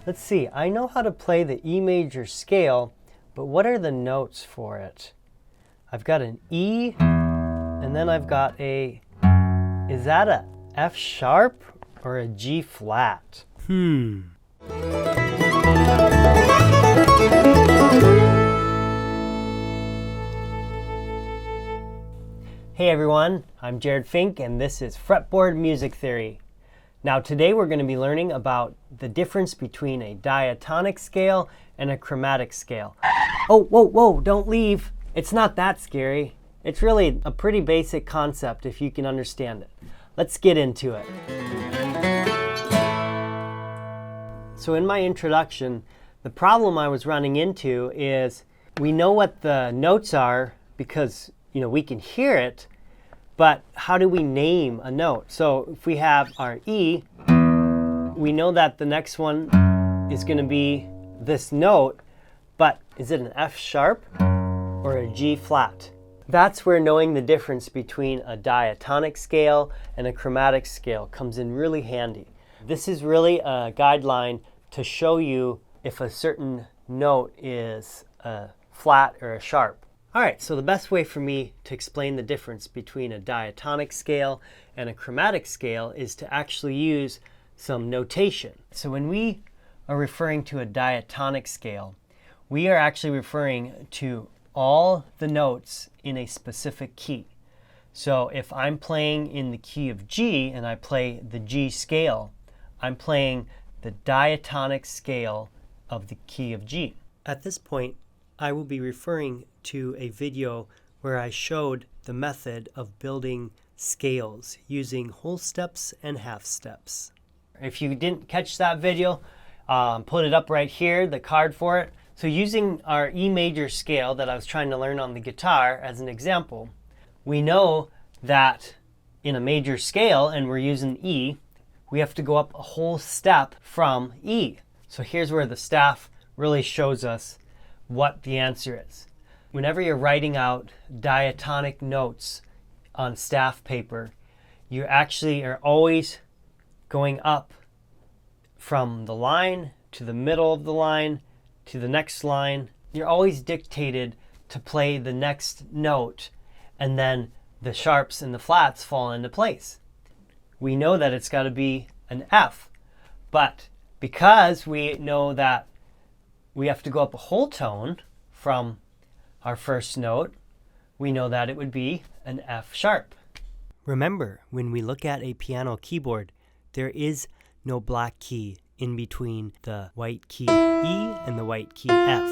Let's see, I know how to play the E major scale, but what are the notes for it? I've got an E, and then I've got a, is that a F sharp or a G flat? Hey everyone, I'm Jared Fink and this is Fretboard Music Theory. Now today we're going to be learning about the difference between a diatonic scale and a chromatic scale. Oh, whoa, don't leave. It's not that scary. It's really a pretty basic concept if you can understand it. Let's get into it. So in my introduction, the problem I was running into is we know what the notes are because we can hear it, but how do we name a note? So if we have our E, we know that the next one is going to be this note, but is it an F sharp or a G flat? That's where knowing the difference between a diatonic scale and a chromatic scale comes in really handy. This is really a guideline to show you if a certain note is a flat or a sharp. All right, so the best way for me to explain the difference between a diatonic scale and a chromatic scale is to actually use some notation. So when we are referring to a diatonic scale, we are actually referring to all the notes in a specific key. So if I'm playing in the key of G and I play the G scale, I'm playing the diatonic scale of the key of G. At this point, I will be referring to a video where I showed the method of building scales using whole steps and half steps. If you didn't catch that video, put it up right here, the card for it. So using our E major scale that I was trying to learn on the guitar as an example, we know that in a major scale, and we're using E, we have to go up a whole step from E. So here's where the staff really shows us what the answer is. Whenever you're writing out diatonic notes on staff paper, you actually are always going up from the line to the middle of the line to the next line. You're always dictated to play the next note, and then the sharps and the flats fall into place. We know that it's got to be an F, but because we know that we have to go up a whole tone from our first note, we know that it would be an F sharp. Remember, when we look at a piano keyboard, there is no black key in between the white key E and the white key F.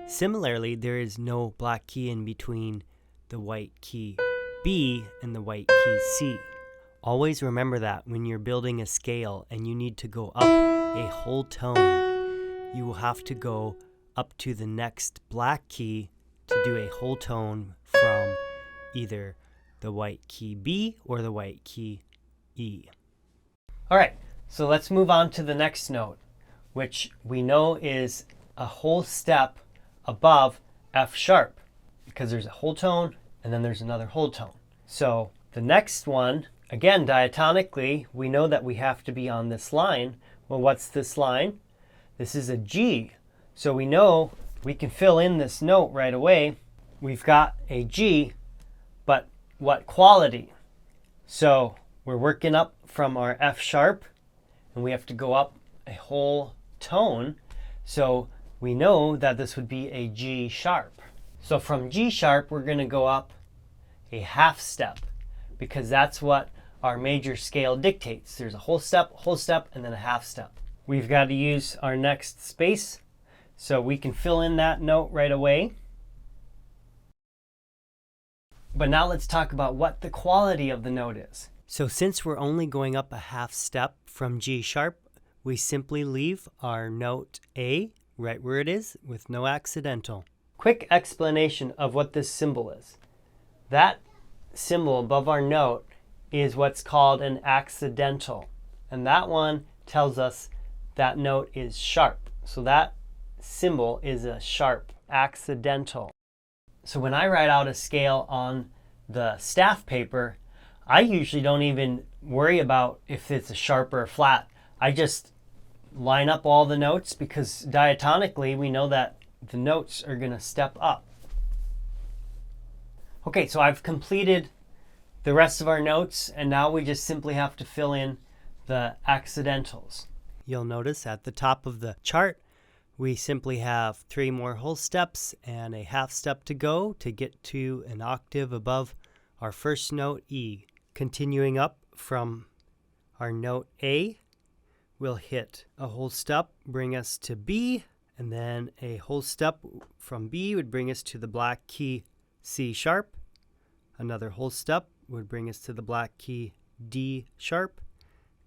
Similarly, there is no black key in between the white key B and the white key C. Always remember that when you're building a scale and you need to go up a whole tone, you will have to go up to the next black key to do a whole tone from either the white key B or the white key E. All right, so let's move on to the next note, which we know is a whole step above F sharp, because there's a whole tone and then there's another whole tone. So the next one, again, diatonically, we know that we have to be on this line. Well, what's this line? This is a G. So we know we can fill in this note right away. We've got a G, but what quality? So we're working up from our F sharp, and we have to go up a whole tone. So we know that this would be a G sharp. So from G sharp, we're going to go up a half step, because that's what our major scale dictates. There's a whole step, and then a half step. We've got to use our next space, so we can fill in that note right away. But now let's talk about what the quality of the note is. So since we're only going up a half step from G sharp, we simply leave our note A right where it is with no accidental. Quick explanation of what this symbol is. That symbol above our note is what's called an accidental. And that one tells us that note is sharp. So that symbol is a sharp, accidental. So when I write out a scale on the staff paper, I usually don't even worry about if it's a sharp or a flat. I just line up all the notes because diatonically we know that the notes are going to step up. Okay, so I've completed the rest of our notes, and now we just simply have to fill in the accidentals. You'll notice at the top of the chart, we simply have 3 more whole steps and a half step to go to get to an octave above our first note, E. Continuing up from our note A, we'll hit a whole step, bring us to B, and then a whole step from B would bring us to the black key C sharp. Another whole step would bring us to the black key D sharp.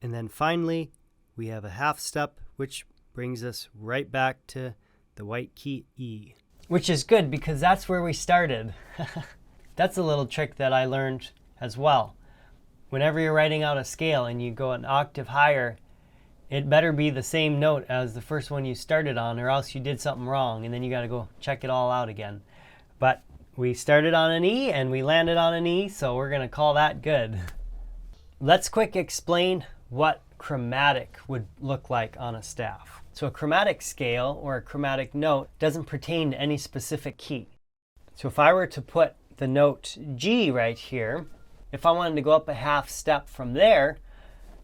And then finally, we have a half step, which brings us right back to the white key E. Which is good because that's where we started. That's a little trick that I learned as well. Whenever you're writing out a scale and you go an octave higher, it better be the same note as the first one you started on, or else you did something wrong and then you got to go check it all out again. But we started on an E and we landed on an E, so we're going to call that good. Let's quick explain what chromatic would look like on a staff. So a chromatic scale or a chromatic note doesn't pertain to any specific key. So if I were to put the note G right here, if I wanted to go up a half step from there,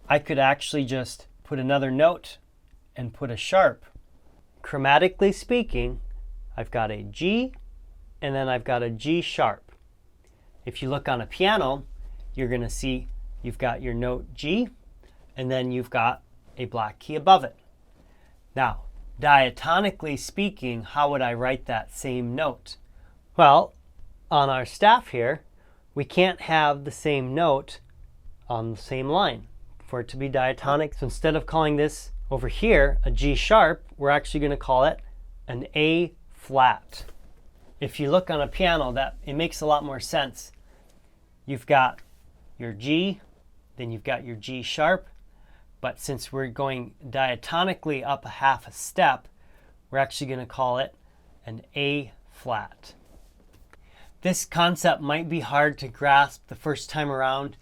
I could actually just put another note and put a sharp. Chromatically speaking, I've got a G and then I've got a G sharp. If you look on a piano, you're going to see you've got your note G and then you've got a black key above it. Now, diatonically speaking, how would I write that same note? Well, on our staff here, we can't have the same note on the same line for it to be diatonic. So instead of calling this over here a G sharp, we're actually going to call it an A flat. If you look on a piano, that it makes a lot more sense. You've got your G, then you've got your G sharp, but since we're going diatonically up a half a step, we're actually going to call it an A flat. This concept might be hard to grasp the first time around,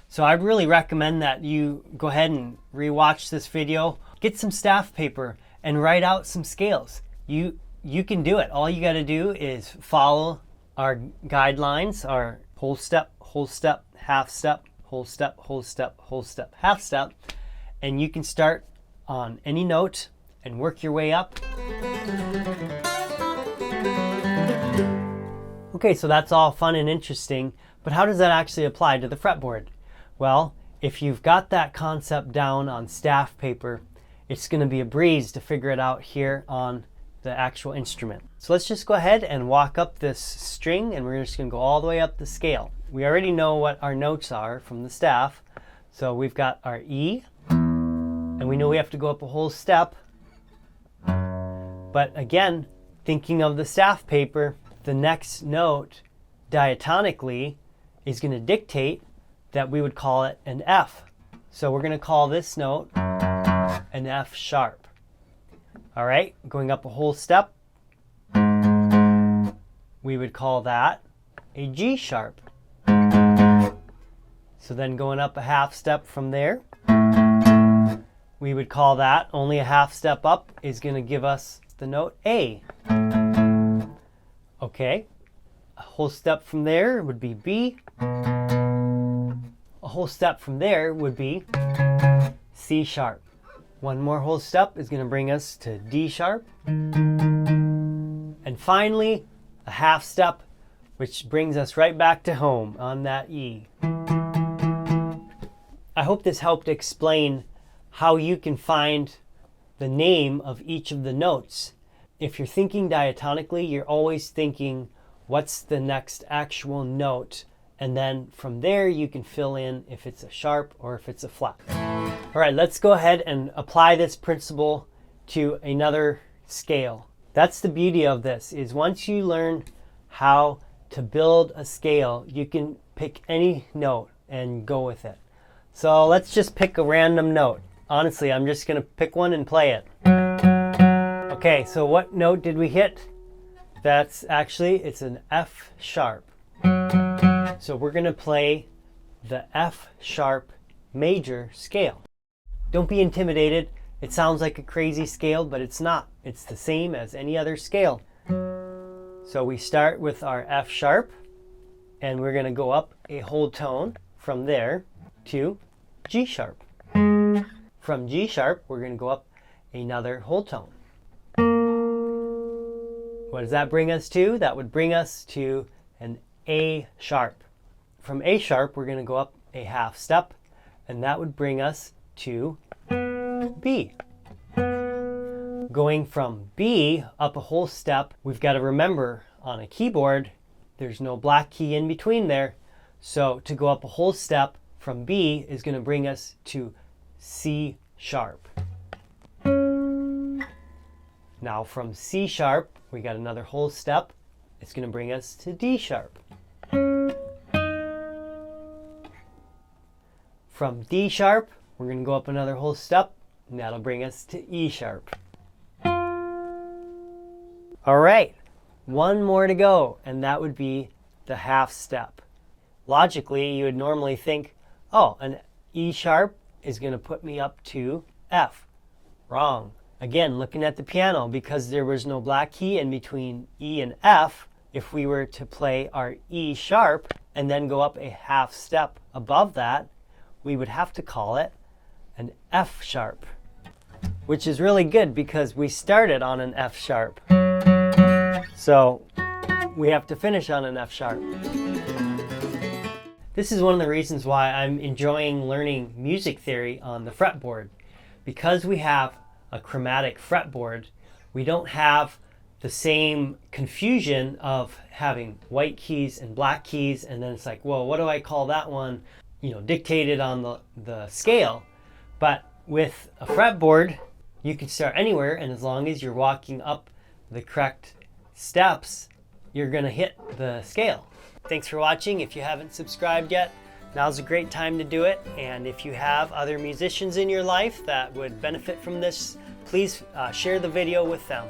so I'd really recommend that you go ahead and rewatch this video, get some staff paper, and write out some scales. You can do it. All you got to do is follow our guidelines, our whole step, half step, whole step, whole step, whole step, half step, and you can start on any note and work your way up. Okay, so that's all fun and interesting, but how does that actually apply to the fretboard? Well, if you've got that concept down on staff paper, it's going to be a breeze to figure it out here on the actual instrument. So let's just go ahead and walk up this string, and we're just going to go all the way up the scale. We already know what our notes are from the staff, so we've got our E, and we know we have to go up a whole step. But again, thinking of the staff paper, the next note diatonically is going to dictate that we would call it an F. So we're going to call this note an F sharp. All right, going up a whole step, we would call that a G sharp. So then going up a half step from there, we would call that only a half step up is going to give us the note A. Okay, a whole step from there would be B. A whole step from there would be C sharp. One more whole step is going to bring us to D sharp. And finally, a half step, which brings us right back to home on that E. I hope this helped explain how you can find the name of each of the notes. If you're thinking diatonically, you're always thinking, what's the next actual note? And then from there, you can fill in if it's a sharp or if it's a flat. All right, let's go ahead and apply this principle to another scale. That's the beauty of this, is once you learn how to build a scale, you can pick any note and go with it. So let's just pick a random note. Honestly, I'm just going to pick one and play it. Okay, so what note did we hit? It's an F sharp. So we're going to play the F sharp major scale. Don't be intimidated. It sounds like a crazy scale, but it's not. It's the same as any other scale. So we start with our F sharp, and we're going to go up a whole tone from there to G sharp. From G sharp, we're going to go up another whole tone. What does that bring us to? That would bring us to an A sharp. From A sharp, we're going to go up a half step, and that would bring us to B. Going from B up a whole step, we've got to remember on a keyboard, there's no black key in between there. So to go up a whole step from B is going to bring us to C sharp. Now from C sharp, we got another whole step. It's going to bring us to D sharp. From D sharp, we're going to go up another whole step, and that'll bring us to E sharp. All right, one more to go, and that would be the half step. Logically, you would normally think, oh, an E sharp is going to put me up to F. Wrong. Again, looking at the piano, because there was no black key in between E and F, if we were to play our E sharp and then go up a half step above that, we would have to call it an F sharp, which is really good because we started on an F sharp. So we have to finish on an F sharp. This is one of the reasons why I'm enjoying learning music theory on the fretboard. Because we have a chromatic fretboard, we don't have the same confusion of having white keys and black keys, and then it's like, well, what do I call that one? Dictated on the scale. But with a fretboard, you can start anywhere, and as long as you're walking up the correct steps, you're going to hit the scale. Thanks for watching. If you haven't subscribed yet, now's a great time to do it. And if you have other musicians in your life that would benefit from this, please share the video with them.